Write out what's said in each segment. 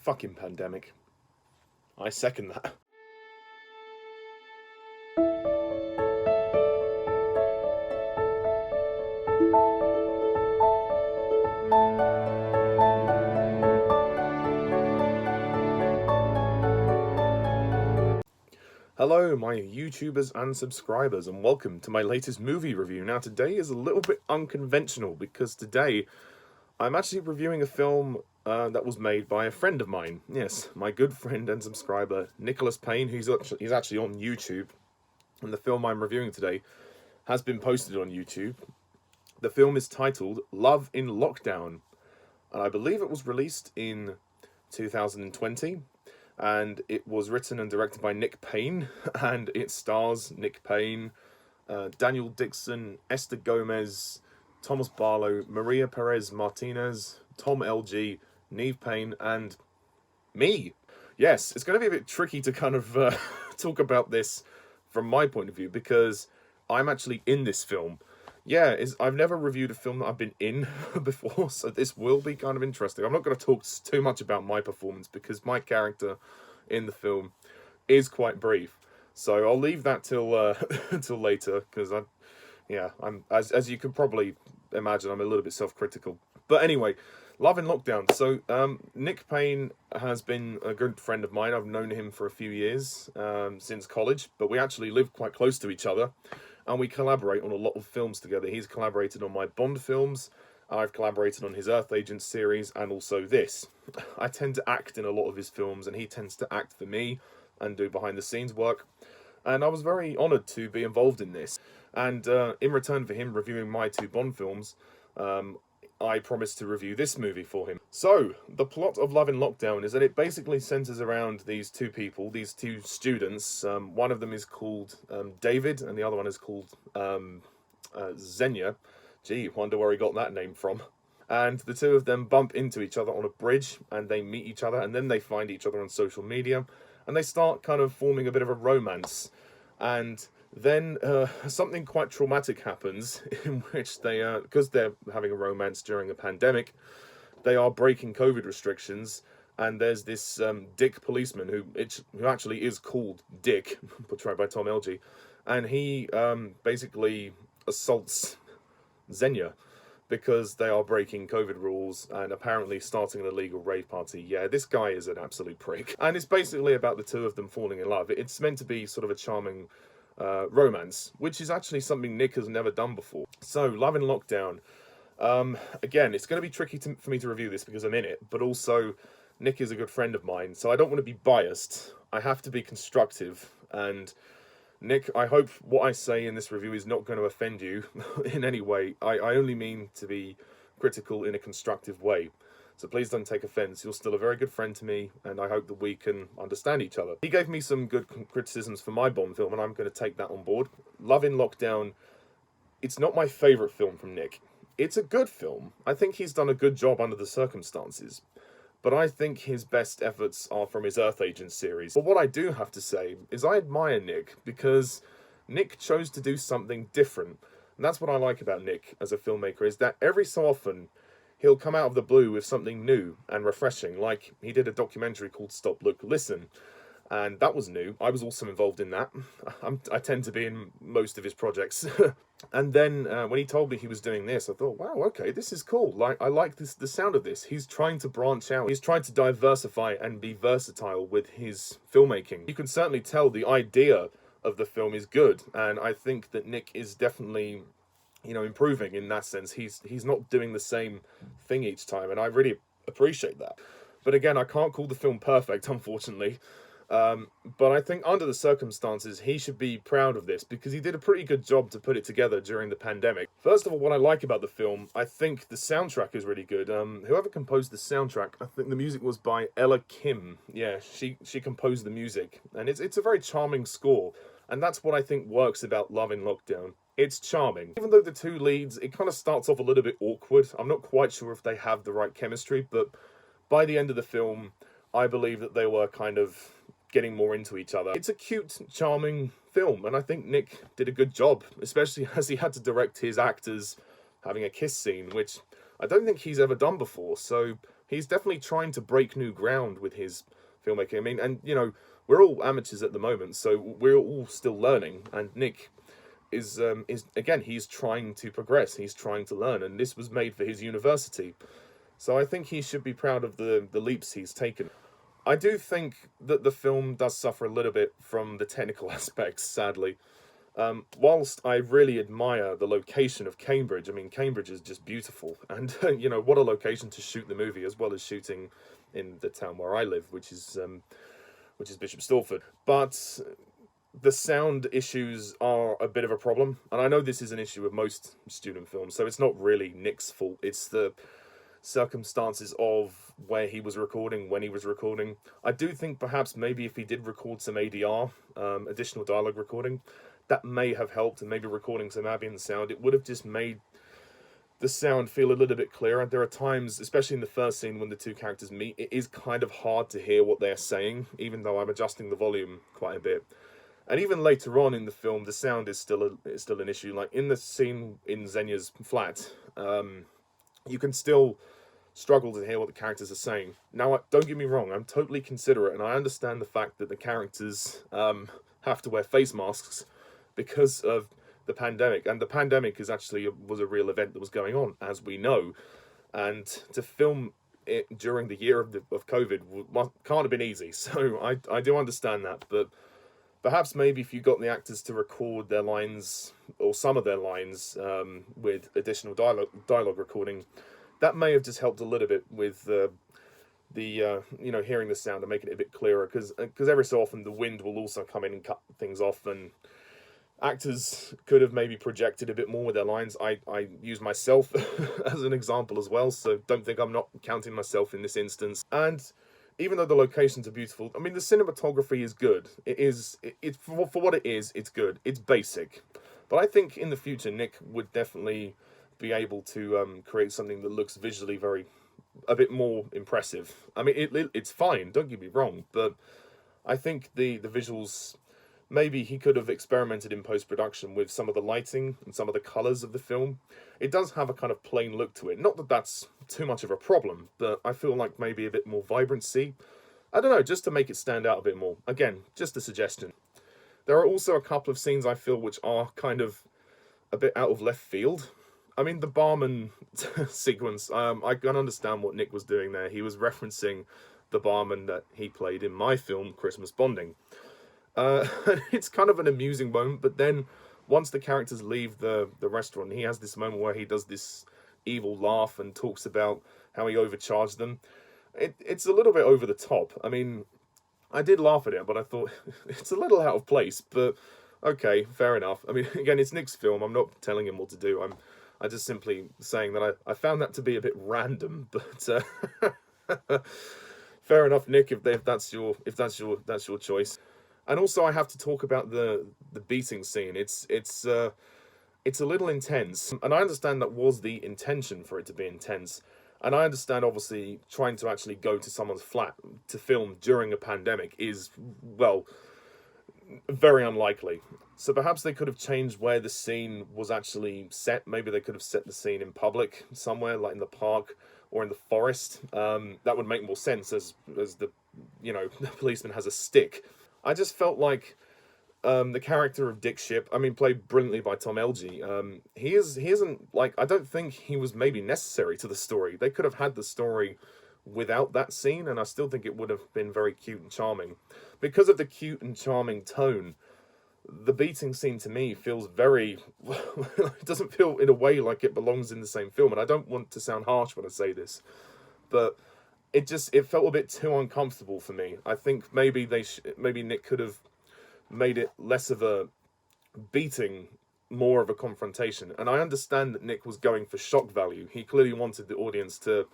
Fucking pandemic. I second that. Hello, my YouTubers and subscribers, and welcome to my latest movie review. Now, today is a little bit unconventional because today I'm actually reviewing a film that was made by a friend of mine. Yes, my good friend and subscriber, Payne, he's actually on YouTube. And the film I'm reviewing today has been posted on YouTube. The film is titled Love in Lockdown, and I believe it was released in 2020. And it was written and directed by Payne, and it stars Payne, Daniel Dixton, Esther Gomez, Thomas Barlow, Maria Perez Martinez, Tom Elgie, Niamh Payne, and me. Yes, it's going to be a bit tricky to kind of talk about this from my point of view because I'm actually in this film. Yeah, I've never reviewed a film that I've been in before, so this will be kind of interesting. I'm not going to talk too much about my performance because my character in the film is quite brief. So I'll leave that till till later because I'm as you can probably imagine, I'm a little bit self-critical. But anyway, Love in Lockdown. So Payne has been a good friend of mine. I've known him for a few years since college, but we actually live quite close to each other. And we collaborate on a lot of films together. He's collaborated on my Bond films, I've collaborated on his Earth Agents series, and also this. I tend to act in a lot of his films, and he tends to act for me and do behind-the-scenes work. And I was very honoured to be involved in this. And in return for him reviewing my two Bond films, I promised to review this movie for him. So, the plot of Love in Lockdown is that it basically centres around these two people, these two students. One of them is called David, and the other one is called Xenia. Gee, wonder where he got that name from. And the two of them bump into each other on a bridge, and they meet each other, and then they find each other on social media, and they start kind of forming a bit of a romance. And then something quite traumatic happens in which they, because they're having a romance during a pandemic, they are breaking COVID restrictions, and there's this Dick policeman who actually is called Dick, portrayed by Tom Elgie, and he basically assaults Xenia because they are breaking COVID rules and apparently starting an illegal rave party. Yeah, this guy is an absolute prick. And it's basically about the two of them falling in love. It's meant to be sort of a charming romance, which is actually something Nick has never done before. So, Love in Lockdown. Again, it's going to be tricky for me to review this because I'm in it, but also Nick is a good friend of mine, so I don't want to be biased. I have to be constructive, and Nick, I hope what I say in this review is not going to offend you in any way. I only mean to be critical in a constructive way. So please don't take offense. You're still a very good friend to me, and I hope that we can understand each other. He gave me some good criticisms for my Bond film, and I'm going to take that on board. Love in Lockdown, it's not my favourite film from Nick. It's a good film. I think he's done a good job under the circumstances. But I think his best efforts are from his Earth Agents series. But what I do have to say is I admire Nick because Nick chose to do something different. And that's what I like about Nick as a filmmaker, is that every so often he'll come out of the blue with something new and refreshing, like he did a documentary called Stop, Look, Listen, and that was new. I was also involved in that. I tend to be in most of his projects. And then when he told me he was doing this, I thought, wow, okay, this is cool. I like the sound of this. He's trying to branch out. He's trying to diversify and be versatile with his filmmaking. You can certainly tell the idea of the film is good, and I think that Nick is definitely, improving in that sense. He's not doing the same thing each time, and I really appreciate that. But again, I can't call the film perfect, unfortunately. But I think under the circumstances, he should be proud of this because he did a pretty good job to put it together during the pandemic. First of all, what I like about the film, I think the soundtrack is really good. Whoever composed the soundtrack, I think the music was by Ella Kim. Yeah, she composed the music, and it's a very charming score. And that's what I think works about Love in Lockdown. It's charming. Even though the two leads, it kind of starts off a little bit awkward. I'm not quite sure if they have the right chemistry, but by the end of the film, I believe that they were kind of getting more into each other. It's a cute, charming film, and I think Nick did a good job, especially as he had to direct his actors having a kiss scene, which I don't think he's ever done before, so he's definitely trying to break new ground with his filmmaking. I mean, and you know, we're all amateurs at the moment, so we're all still learning. And Nick is again, he's trying to progress, he's trying to learn, and this was made for his university. So I think he should be proud of the leaps he's taken. I do think that the film does suffer a little bit from the technical aspects, sadly. Whilst I really admire the location of Cambridge, I mean, Cambridge is just beautiful, and you know, what a location to shoot the movie, as well as shooting in the town where I live, which is Bishop Stortford. But the sound issues are a bit of a problem, and I know this is an issue with most student films, so it's not really Nick's fault. It's the circumstances of where he was recording, when he was recording. I do think perhaps maybe if he did record some ADR, additional dialogue recording, that may have helped, and maybe recording some ambient sound, it would have just made the sound feel a little bit clearer. There are times, especially in the first scene when the two characters meet, it is kind of hard to hear what they're saying, even though I'm adjusting the volume quite a bit. And even later on in the film, the sound is still an issue. Like in the scene in Xenia's flat, you can still struggle to hear what the characters are saying. Now, don't get me wrong, I'm totally considerate, and I understand the fact that the characters have to wear face masks because of the pandemic. And the pandemic was a real event that was going on, as we know. And to film it during the year of COVID can't have been easy. So I do understand that, but perhaps maybe if you got the actors to record their lines, or some of their lines, with additional dialogue recording, that may have just helped a little bit with you know, hearing the sound and making it a bit clearer, because every so often the wind will also come in and cut things off, and actors could have maybe projected a bit more with their lines. I use myself as an example as well, so don't think I'm not counting myself in this instance. And even though the locations are beautiful, I mean, the cinematography is good. It's for what it is, it's good. It's basic. But I think in the future, Nick would definitely be able to create something that looks visually a bit more impressive. I mean, it's fine, don't get me wrong, but I think the visuals, maybe he could have experimented in post-production with some of the lighting and some of the colours of the film. It does have a kind of plain look to it. Not that that's too much of a problem, but I feel like maybe a bit more vibrancy. I don't know, just to make it stand out a bit more. Again, just a suggestion. There are also a couple of scenes I feel which are kind of a bit out of left field. I mean, the barman sequence, I can understand what Nick was doing there. He was referencing the barman that he played in my film, Christmas Bonding. It's kind of an amusing moment, but then once the characters leave the restaurant, he has this moment where he does this evil laugh and talks about how he overcharged them. It's a little bit over the top. I mean, I did laugh at it, but I thought it's a little out of place, but okay, fair enough. I mean, again, it's Nick's film. I'm not telling him what to do. I'm just simply saying that I found that to be a bit random, but fair enough, Nick, if that's your choice. And also, I have to talk about the beating scene. It's a little intense, and I understand that was the intention for it to be intense. And I understand, obviously, trying to actually go to someone's flat to film during a pandemic is, well, very unlikely. So perhaps they could have changed where the scene was actually set. Maybe they could have set the scene in public somewhere, like in the park or in the forest. That would make more sense, as the the policeman has a stick. I just felt like the character of Dick Ship, I mean, played brilliantly by Tom Elgie, he isn't, like, I don't think he was maybe necessary to the story. They could have had the story without that scene, and I still think it would have been very cute and charming. Because of the cute and charming tone, the beating scene to me feels very, it doesn't feel in a way like it belongs in the same film, and I don't want to sound harsh when I say this, but it felt a bit too uncomfortable for me. I think maybe maybe Nick could have made it less of a beating, more of a confrontation. And I understand that Nick was going for shock value. He clearly wanted the audience to,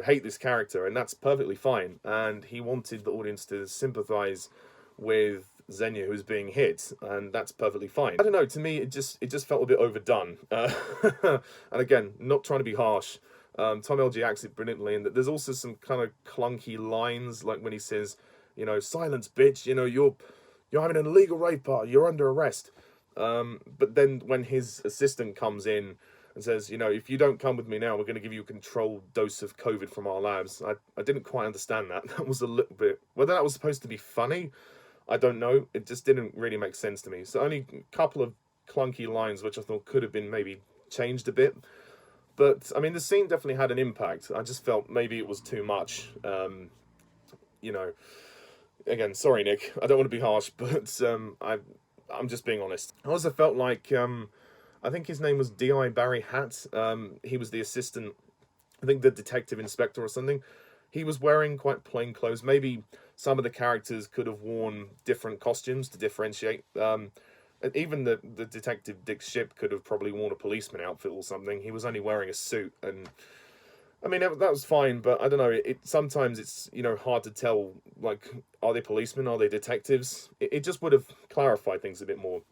hate this character, and that's perfectly fine. And he wanted the audience to sympathize with Xenia, who's being hit, and that's perfectly fine. I don't know, to me, it just felt a bit overdone. And again, not trying to be harsh, Tom Elgie acts it brilliantly, and there's also some kind of clunky lines, like when he says, silence, bitch, you're having an illegal rape party, you're under arrest. But then when his assistant comes in and says, if you don't come with me now, we're going to give you a controlled dose of COVID from our labs. I didn't quite understand that. That was a little bit, whether that was supposed to be funny, I don't know. It just didn't really make sense to me. So only a couple of clunky lines, which I thought could have been maybe changed a bit. But, I mean, the scene definitely had an impact. I just felt maybe it was too much. Again, sorry, Nick. I don't want to be harsh, but I'm just being honest. I also felt like, I think his name was D.I. Barry Hatt. He was the assistant, I think the detective inspector or something. He was wearing quite plain clothes. Maybe some of the characters could have worn different costumes to differentiate. And even the detective Dick Ship could have probably worn a policeman outfit or something. He was only wearing a suit, and I mean that was fine. But I don't know. Sometimes it's hard to tell. Like, are they policemen? Are they detectives? It just would have clarified things a bit more.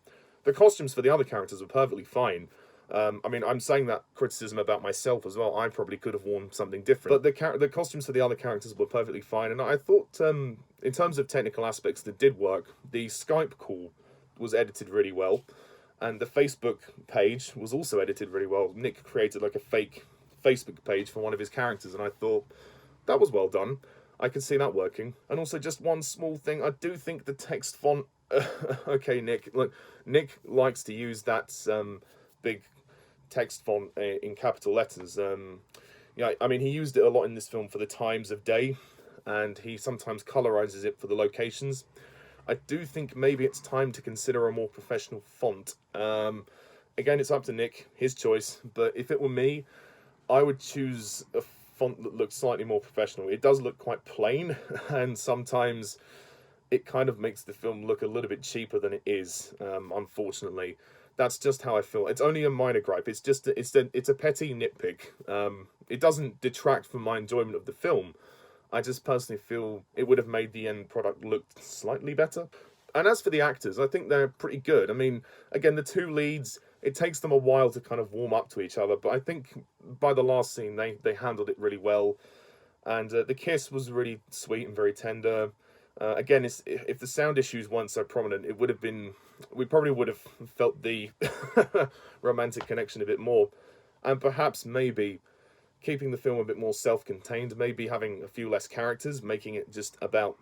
The costumes for the other characters were perfectly fine. I mean, I'm saying that criticism about myself as well. I probably could have worn something different. But the costumes for the other characters were perfectly fine. And I thought, in terms of technical aspects that did work, the Skype call was edited really well. And the Facebook page was also edited really well. Nick created like a fake Facebook page for one of his characters. And I thought, that was well done. I could see that working. And also just one small thing. I do think the text font... okay, Nick. Look, Nick likes to use that big text font in capital letters. I mean, he used it a lot in this film for the times of day, and he sometimes colorizes it for the locations. I do think maybe it's time to consider a more professional font. Again, it's up to Nick, his choice, but if it were me, I would choose a font that looks slightly more professional. It does look quite plain, and sometimes it kind of makes the film look a little bit cheaper than it is, unfortunately. That's just how I feel. It's only a minor gripe. It's a petty nitpick. It doesn't detract from my enjoyment of the film. I just personally feel it would have made the end product look slightly better. And as for the actors, I think they're pretty good. I mean, again, the two leads, it takes them a while to kind of warm up to each other, but I think by the last scene, they handled it really well. And the kiss was really sweet and very tender. Again, if the sound issues weren't so prominent, we probably would have felt the romantic connection a bit more. And perhaps maybe keeping the film a bit more self-contained, maybe having a few less characters, making it just about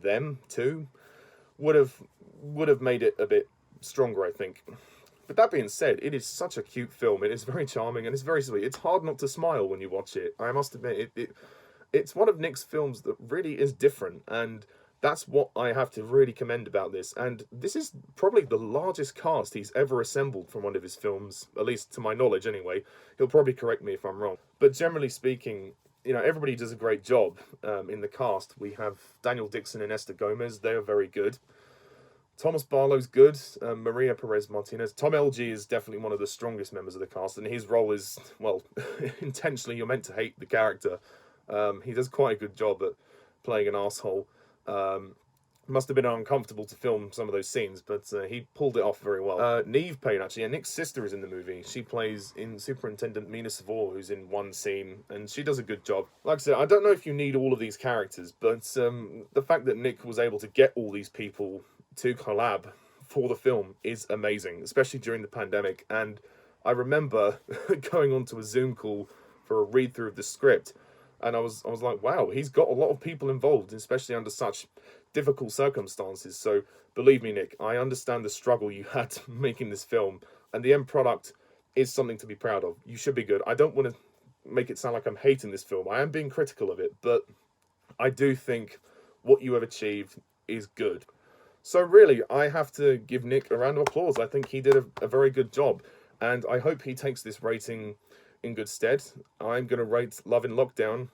them too, would have made it a bit stronger, I think. But that being said, it is such a cute film. It is very charming and it's very sweet. It's hard not to smile when you watch it. I must admit, it's one of Nick's films that really is different, and that's what I have to really commend about this. And this is probably the largest cast he's ever assembled from one of his films, at least to my knowledge anyway. He'll probably correct me if I'm wrong. But generally speaking, everybody does a great job in the cast. We have Daniel Dixton and Esther Gomez. They are very good. Thomas Barlow's good. Maria Perez Martinez. Tom Elgie is definitely one of the strongest members of the cast, and his role is, well, intentionally you're meant to hate the character. He does quite a good job at playing an arsehole. Must have been uncomfortable to film some of those scenes, but he pulled it off very well. Niamh Payne, actually, and Nick's sister is in the movie. She plays in Superintendent Mina Savor, who's in one scene, and she does a good job. Like I said, I don't know if you need all of these characters, but the fact that Nick was able to get all these people to collab for the film is amazing, especially during the pandemic. And I remember going onto a Zoom call for a read-through of the script, and I was like, wow, he's got a lot of people involved, especially under such difficult circumstances. So believe me, Nick, I understand the struggle you had making this film, and the end product is something to be proud of. You should be good. I don't want to make it sound like I'm hating this film. I am being critical of it, but I do think what you have achieved is good. So really, I have to give Nick a round of applause. I think he did a very good job, and I hope he takes this rating in good stead. I'm going to rate Love in Lockdown.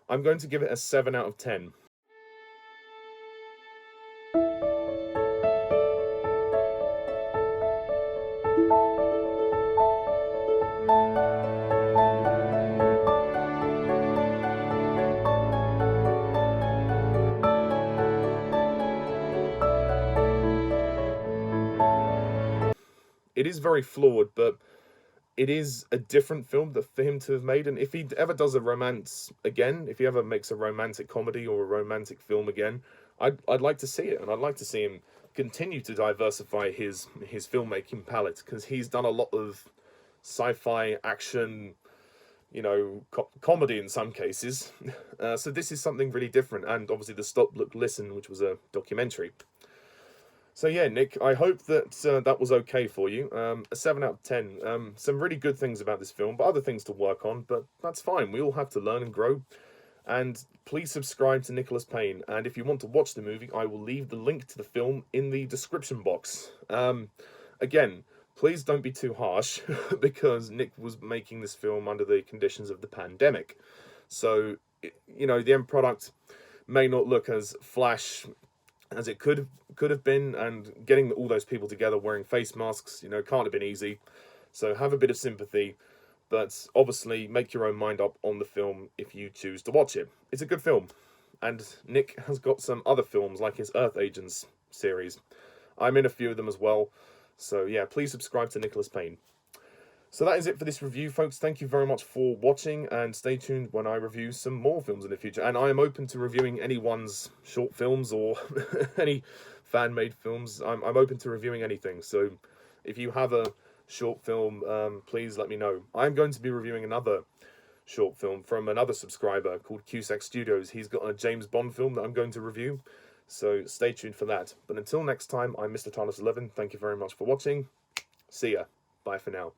I'm going to give it a 7 out of 10. It is very flawed, but it is a different film for him to have made. And if he ever does a romance again, if he ever makes a romantic comedy or a romantic film again, I'd like to see it, and I'd like to see him continue to diversify his filmmaking palette, because he's done a lot of sci-fi action, you know, comedy in some cases. So this is something really different, and obviously the Stop, Look, Listen, which was a documentary. So yeah, Nick, I hope that that was okay for you. A 7 out of 10. Some really good things about this film, but other things to work on, but that's fine. We all have to learn and grow. And please subscribe to Nicholas Payne. And if you want to watch the movie, I will leave the link to the film in the description box. Again, please don't be too harsh, because Nick was making this film under the conditions of the pandemic. So, you know, the end product may not look as flash as it could have been, and getting all those people together wearing face masks, you know, can't have been easy. So have a bit of sympathy, but obviously make your own mind up on the film if you choose to watch it. It's a good film, and Nick has got some other films like his Earth Agents series. I'm in a few of them as well, so yeah, please subscribe to Nicholas Payne. So that is it for this review, folks. Thank you very much for watching, and stay tuned when I review some more films in the future. And I am open to reviewing anyone's short films or any fan-made films. I'm open to reviewing anything. So if you have a short film, please let me know. I'm going to be reviewing another short film from another subscriber called Cusack Studios. He's got a James Bond film that I'm going to review. So stay tuned for that. But until next time, I'm Mr. Tarnus11. Thank you very much for watching. See ya. Bye for now.